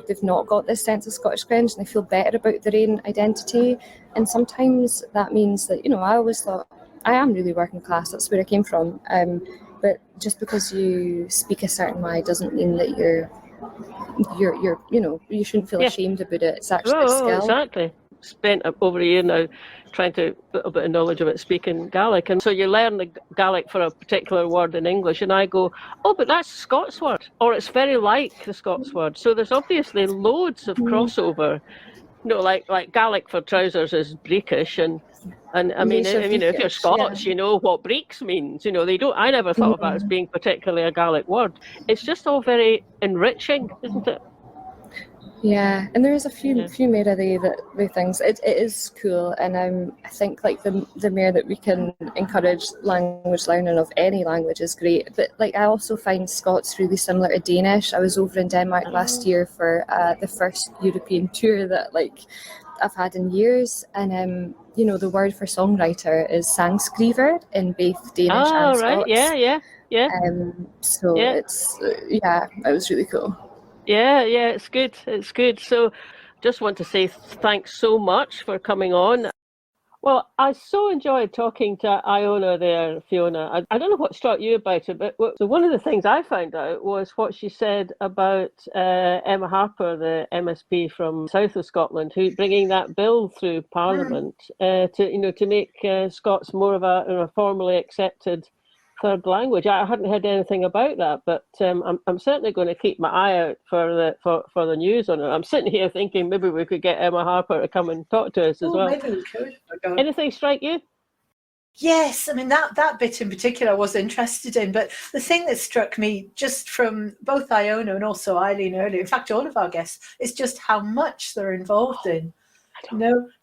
Speaker 5: they've not got this sense of Scottish cringe, and they feel better about their own identity. And sometimes that means that I always thought I am really working class. That's where I came from. But just because you speak a certain way doesn't mean that you shouldn't feel ashamed about it. It's actually a skill.
Speaker 1: Exactly. Spent over a year now trying to put a bit of knowledge about speaking Gaelic, and so you learn the Gaelic for a particular word in English, and I go, but that's a Scots word, or it's very like the Scots word. So there's obviously loads of crossover. Like Gaelic for trousers is breekish, and I mean, if you're Scots, you know what breeks means. They don't. I never thought of that as being particularly a Gaelic word. It's just all very enriching, isn't it?
Speaker 5: Yeah, and there is a few more of the things. It is cool, and I think the more that we can encourage language learning of any language is great. But I also find Scots really similar to Danish. I was over in Denmark last year for the first European tour that I've had in years, and the word for songwriter is sangskriver in both Danish and Scots.
Speaker 1: Right, yeah.
Speaker 5: It's it was really cool.
Speaker 1: Yeah, it's good. So just want to say thanks so much for coming on. Well, I so enjoyed talking to Iona there, Fiona. I don't know what struck you about it, but so one of the things I found out was what she said about Emma Harper, the MSP from south of Scotland, who bringing that bill through Parliament to make Scots more of a formally accepted third language. I hadn't heard anything about that, but I'm certainly going to keep my eye out for the news on it. I'm sitting here thinking maybe we could get Emma Harper to come and talk to us as well.
Speaker 2: Maybe we could.
Speaker 1: Anything strike you?
Speaker 2: Yes, I mean that bit in particular I was interested in, but the thing that struck me just from both Iona and also Eileen earlier, in fact all of our guests, is just how much they're involved in.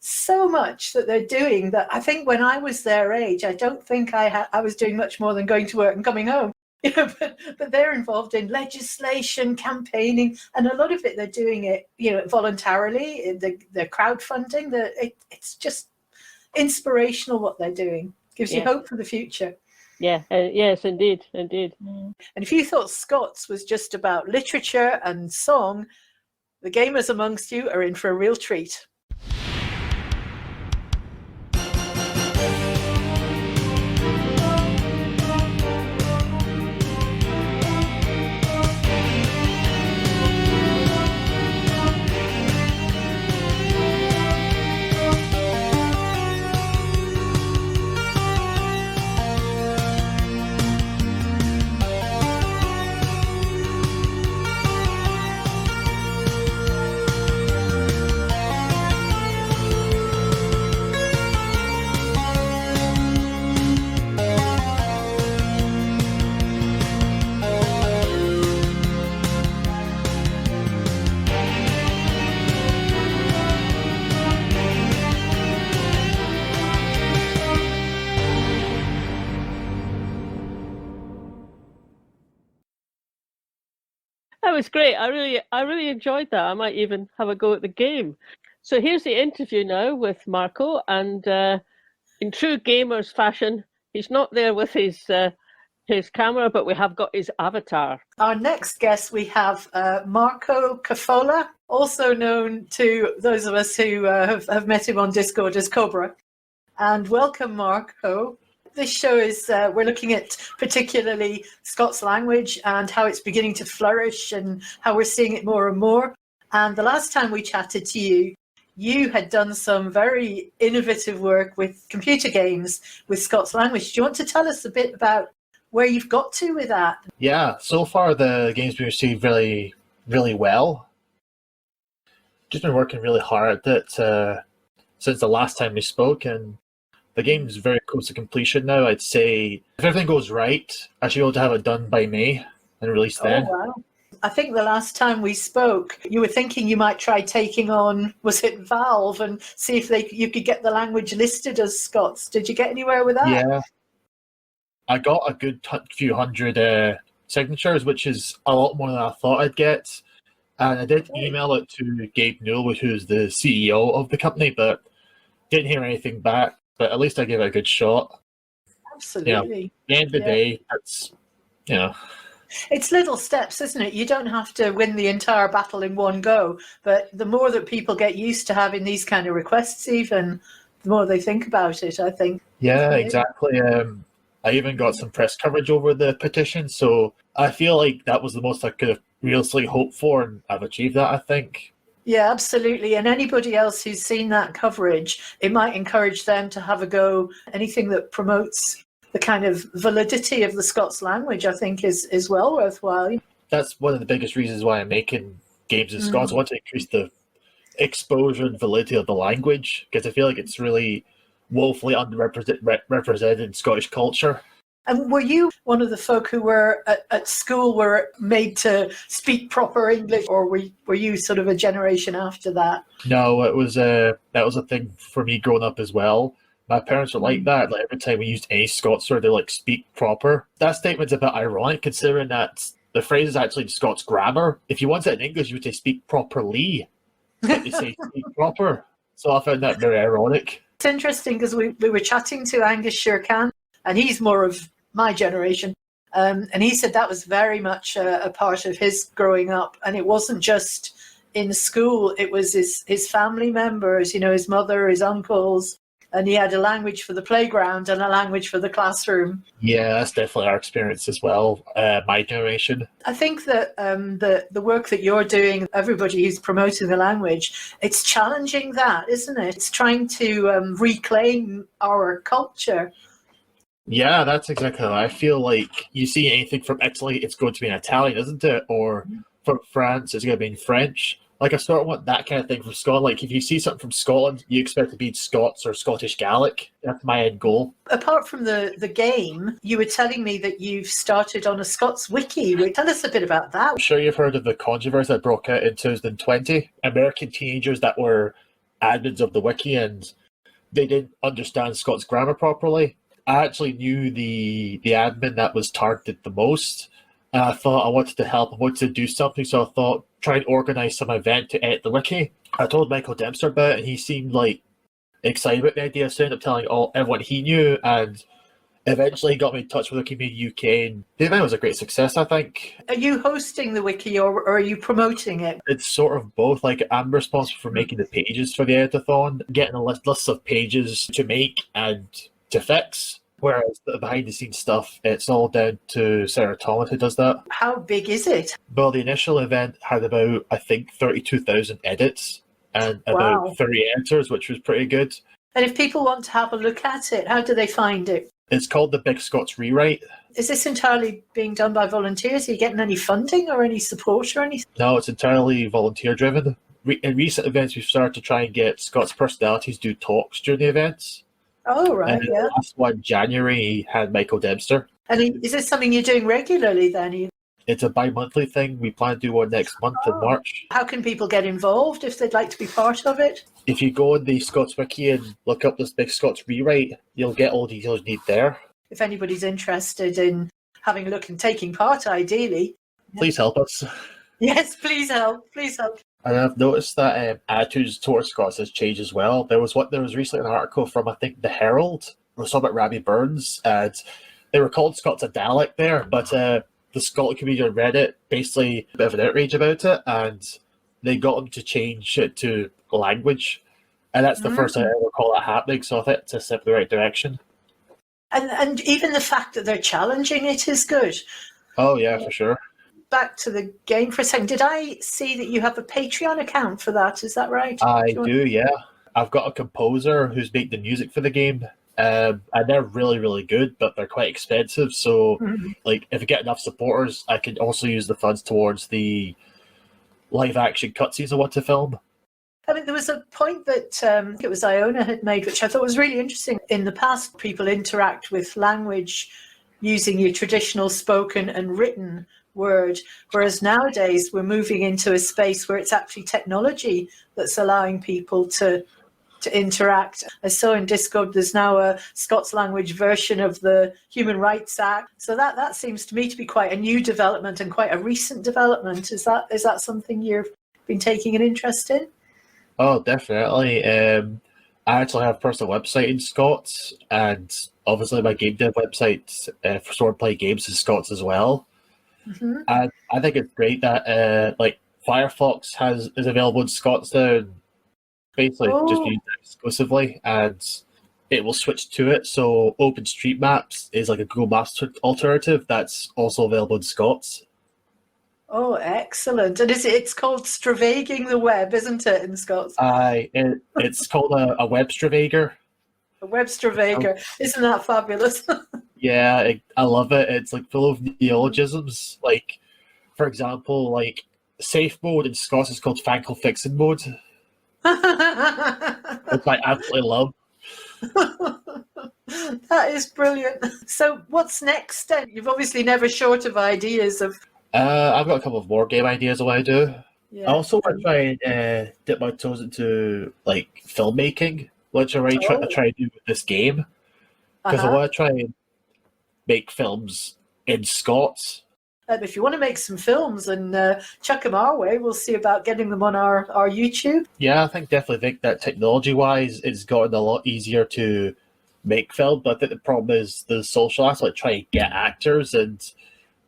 Speaker 2: So much that they're doing that I think when I was their age, I don't think I was doing much more than going to work and coming home. But they're involved in legislation, campaigning, and a lot of it they're doing it, voluntarily. They're crowdfunding. It's just inspirational what they're doing. Gives you hope for the future.
Speaker 1: Yeah, yes, indeed.
Speaker 2: And if you thought Scots was just about literature and song, the gamers amongst you are in for a real treat.
Speaker 1: That was great. I really enjoyed that. I might even have a go at the game. So here's the interview now with Marco, and in true gamers fashion, he's not there with his camera, but we have got his avatar.
Speaker 2: Our next guest, we have Marco Cafolla, also known to those of us who have met him on Discord as Cobra. And welcome, Marco. This show is, we're looking at particularly Scots language and how it's beginning to flourish and how we're seeing it more and more. And the last time we chatted to you, you had done some very innovative work with computer games with Scots language. Do you want to tell us a bit about where you've got to with that?
Speaker 6: Yeah, so far the game's been received really, really well. Just been working really hard at it since the last time we spoke, and the game's very close to completion now. I'd say if everything goes right, I should be able to have it done by May and released then.
Speaker 2: Oh, wow. I think the last time we spoke, you were thinking you might try taking on, was it Valve, and see if you could get the language listed as Scots. Did you get anywhere with that?
Speaker 6: Yeah. I got a good few hundred signatures, which is a lot more than I thought I'd get. And I did email it to Gabe Newell, who's the CEO of the company, but didn't hear anything back. But at least I gave it a good shot.
Speaker 2: Absolutely.
Speaker 6: At the end of the day, that's,
Speaker 2: It's little steps, isn't it? You don't have to win the entire battle in one go, but the more that people get used to having these kind of requests, even the more they think about it, I think.
Speaker 6: Yeah, exactly. I even got some press coverage over the petition, so I feel like that was the most I could have realistically hoped for, and I've achieved that, I think.
Speaker 2: Yeah, absolutely. And anybody else who's seen that coverage, it might encourage them to have a go. Anything that promotes the kind of validity of the Scots language, I think, is well worthwhile.
Speaker 6: That's one of the biggest reasons why I'm making games in Scots. I want to increase the exposure and validity of the language, because I feel like it's really woefully underrepresented in Scottish culture.
Speaker 2: And were you one of the folk who were at school were made to speak proper English, or were you sort of a generation after that?
Speaker 6: No, that was a thing for me growing up as well. My parents were like that. Like every time we used any Scots word, they like speak proper. That statement's a bit ironic considering that the phrase is actually in Scots grammar. If you want it in English, you would say speak properly, but they say speak proper. So I found that very ironic.
Speaker 2: It's interesting because we were chatting to Angus Shoor Caan, and he's more of my generation. And he said that was very much a part of his growing up. And it wasn't just in school, it was his family members, his mother, his uncles. And he had a language for the playground and a language for the classroom.
Speaker 6: Yeah, that's definitely our experience as well, my generation.
Speaker 2: I think that the work that you're doing, everybody who's promoting the language, it's challenging that, isn't it? It's trying to reclaim our culture.
Speaker 6: Yeah, that's exactly how I feel. Like you see anything from Italy, it's going to be in Italian, isn't it? Or from France, it's going to be in French. Like I sort of want that kind of thing from Scotland. Like if you see something from Scotland, you expect it to be Scots or Scottish Gaelic. That's my end goal. Apart
Speaker 2: from the game, you were telling me that you've started on a Scots wiki. Tell us a bit about that.
Speaker 6: I'm sure you've heard of the controversy that broke out in 2020. American teenagers that were admins of the wiki and they didn't understand Scots grammar properly. I actually knew the admin that was targeted the most. And I thought I wanted to help, I wanted to do something, so I thought, try and organise some event to edit the wiki. I told Michael Dempster about it, and he seemed like excited about the idea, so I ended up telling everyone he knew, and eventually he got me in touch with Wikimedia UK, and the event was a great success, I think.
Speaker 2: Are you hosting the wiki, or are you promoting it?
Speaker 6: It's sort of both. Like, I'm responsible for making the pages for the editathon, getting a list of pages to make and to fix. Whereas the behind-the-scenes stuff, it's all down to Sarah Thomas who does that.
Speaker 2: How big is it?
Speaker 6: Well, the initial event had about, I think, 32,000 edits and about 30 editors, which was pretty good.
Speaker 2: And if people want to have a look at it, how do they find it?
Speaker 6: It's called the Big Scots Rewrite.
Speaker 2: Is this entirely being done by volunteers? Are you getting any funding or any support or anything?
Speaker 6: No, it's entirely volunteer-driven. In recent events, we've started to try and get Scots personalities to do talks during the events.
Speaker 2: Oh, right,
Speaker 6: and the last one, January, had Michael Dempster.
Speaker 2: And is this something you're doing regularly then?
Speaker 6: It's a bi-monthly thing. We plan to do one next month in March.
Speaker 2: How can people get involved if they'd like to be part of it?
Speaker 6: If you go on the Scots Wiki and look up this Big Scots Rewrite, you'll get all the details you need there.
Speaker 2: If anybody's interested in having a look and taking part, ideally.
Speaker 6: Please help us.
Speaker 2: Yes, please help. Please help.
Speaker 6: And I've noticed that attitudes towards Scots has changed as well. There was recently an article from, I think, the Herald. It was talking about Rabbi Burns, and they were called Scots a dialect there, but the Scotland community on Reddit basically a bit of an outrage about it, and they got them to change it to language. And that's the first time I ever recall that happening, so I think it's a step in the right direction.
Speaker 2: And even the fact that they're challenging it is good.
Speaker 6: Oh, yeah, for sure.
Speaker 2: Back to the game for a second. Did I see that you have a Patreon account for that? Is that right?
Speaker 6: I do, yeah. I've got a composer who's made the music for the game, and they're really, really good, but they're quite expensive. So, like, if I get enough supporters, I could also use the funds towards the live-action cutscenes I want to film.
Speaker 2: I mean, there was a point that it was Iona had made, which I thought was really interesting. In the past, people interact with language using your traditional spoken and written word, whereas nowadays we're moving into a space where it's actually technology that's allowing people to interact. I saw in Discord there's now a Scots language version of the Human Rights Act. So that seems to me to be quite a new development and quite a recent development. Is that something you've been taking an interest in?
Speaker 6: Oh, definitely. I actually have a personal website in Scots, and obviously my game dev website for Swordplay Games is Scots as well. And I think it's great that like Firefox is available in Scots now, and basically just use it exclusively, and it will switch to it. So OpenStreetMaps is like a Google Maps alternative that's also available in Scots.
Speaker 2: Oh, excellent. And it's called Stravaging the Web, isn't it, in Scots?
Speaker 6: It's called a web stravager.
Speaker 2: A web stravager. Isn't that fabulous?
Speaker 6: Yeah, I love it. It's like full of neologisms. Like, for example, like safe mode in Scots is called Fankle Fixing mode. Which I absolutely love.
Speaker 2: That is brilliant. So what's next then? You've obviously never short of ideas of...
Speaker 6: I've got a couple of more game ideas of what I do.
Speaker 2: Yeah.
Speaker 6: I also want to try and dip my toes into like filmmaking, which I really try to do with this game. Because I want to try and make films in Scots.
Speaker 2: If you want to make some films and chuck them our way, we'll see about getting them on our YouTube.
Speaker 6: Yeah, I definitely think that technology-wise, it's gotten a lot easier to make film. But I think the problem is the social aspect, trying to get actors and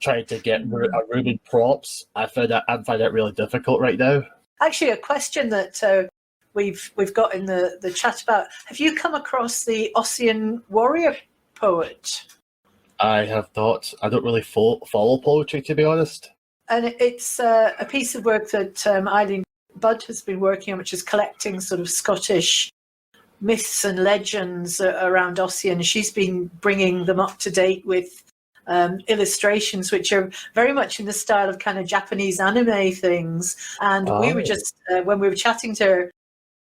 Speaker 6: trying to get a room in props. I find that really difficult right now. Actually,
Speaker 2: a question that we've got in the chat about: have you come across the Ossian warrior poet?
Speaker 6: I have not. I don't really follow poetry, to be honest.
Speaker 2: And it's a piece of work that Eileen Budd has been working on, which is collecting sort of Scottish myths and legends around Ossian. She's been bringing them up to date with illustrations, which are very much in the style of kind of Japanese anime things. And we were just, when we were chatting to her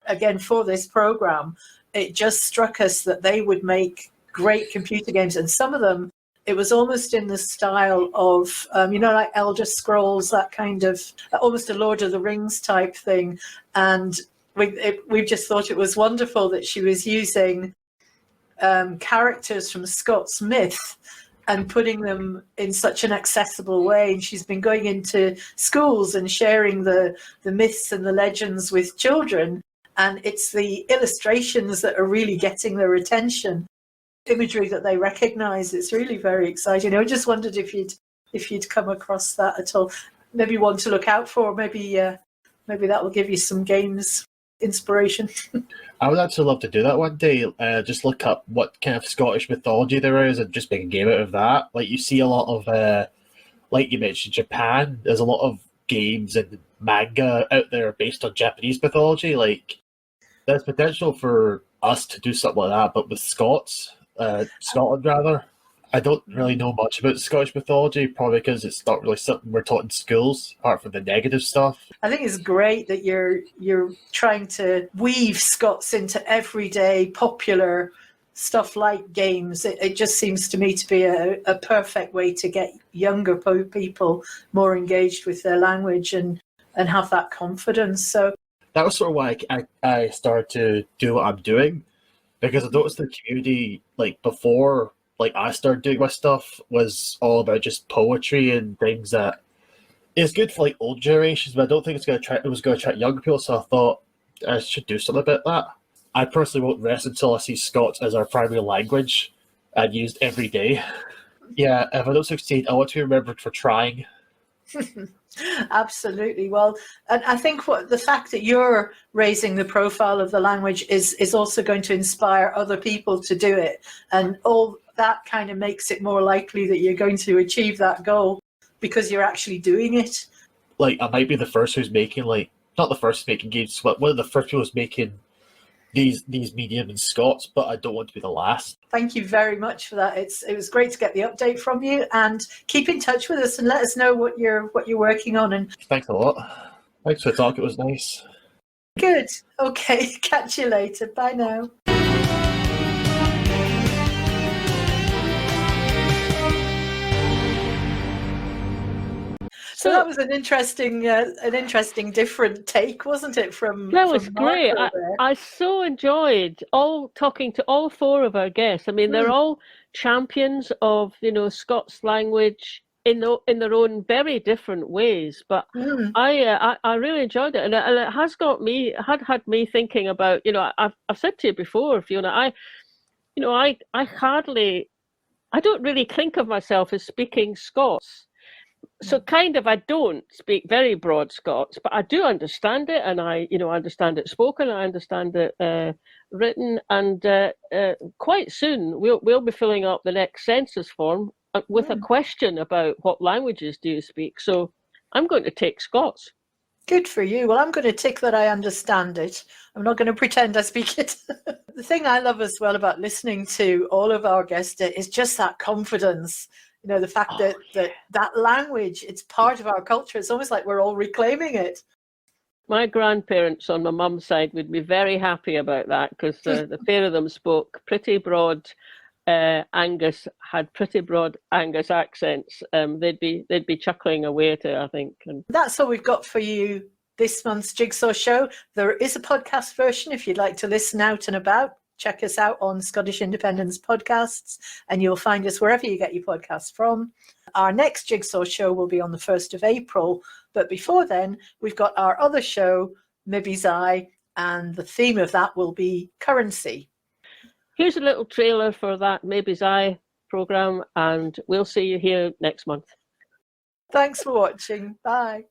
Speaker 2: again for this program, it just struck us that they would make great computer games, and some of them, it was almost in the style of, like Elder Scrolls, that kind of, almost a Lord of the Rings type thing. And we just thought it was wonderful that she was using characters from Scots myth and putting them in such an accessible way. And she's been going into schools and sharing the myths and the legends with children. And it's the illustrations that are really getting their attention. Imagery that they recognize. It's really very exciting. I just wondered if you'd come across that at all. Maybe one to look out for. Maybe that will give you some games inspiration. I
Speaker 6: would actually love to do that one day. Just look up what kind of Scottish mythology there is and just make a game out of that. Like you see a lot of, like you mentioned, Japan. There's a lot of games and manga out there based on Japanese mythology. Like there's potential for us to do something like that, but with Scotland rather. I don't really know much about Scottish mythology, probably because it's not really something we're taught in schools, apart from the negative stuff.
Speaker 2: I think it's great that you're trying to weave Scots into everyday popular stuff like games. It just seems to me to be a perfect way to get younger people more engaged with their language and have that confidence. So
Speaker 6: that was sort of why I started to do what I'm doing. Because I noticed the community, like before, like I started doing my stuff, was all about just poetry and things that it's good for like old generations, but I don't think it was going to attract younger people. So I thought I should do something about that. I personally won't rest until I see Scots as our primary language and used every day. Yeah, if I don't succeed, I want to be remembered for trying.
Speaker 2: Absolutely. Well, and I think the fact that you're raising the profile of the language is also going to inspire other people to do it, and all that kind of makes it more likely that you're going to achieve that goal because you're actually doing it.
Speaker 6: Like, I might be the first who's making, like, not the first making games, but one of the first people who's making these medium in Scots, but I don't want to be the last.
Speaker 2: Thank you very much for that. It was great to get the update from you, and keep in touch with us and let us know what you're working on. And
Speaker 6: thanks a lot. Thanks for the talk. It was nice.
Speaker 2: Good. Okay. Catch you later. Bye now. So that was an interesting, different take, wasn't it?
Speaker 1: That was great. I so enjoyed talking to all four of our guests. I mean, they're all champions of Scots language in their own very different ways. But I really enjoyed it, and it has got me had me thinking about. I've said to you before, Fiona, I don't really think of myself as speaking Scots. So I don't speak very broad Scots, but I do understand it, and I understand it spoken, I understand it written, and quite soon we'll be filling up the next census form with a question about what languages do you speak. So I'm going to take Scots.
Speaker 2: Good for you. Well, I'm going to tick that I understand it. I'm not going to pretend I speak it. The thing I love as well about listening to all of our guests is just that confidence. The fact that language, it's part of our culture. It's almost like we're all reclaiming it.
Speaker 1: My grandparents on my mum's side would be very happy about that, because the pair of them spoke pretty broad Angus, had pretty broad Angus accents. They'd be chuckling away to, I think. And
Speaker 2: that's all we've got for you this month's Jigsaw Show. There is a podcast version if you'd like to listen out and about. Check us out on Scottish Independence Podcasts, and you'll find us wherever you get your podcasts from. Our next Jigsaw Show will be on the 1st of April, but before then, we've got our other show, Mibby's Eye, and the theme of that will be currency.
Speaker 1: Here's a little trailer for that Mibby's Eye programme, and we'll see you here next month.
Speaker 2: Thanks for watching. Bye.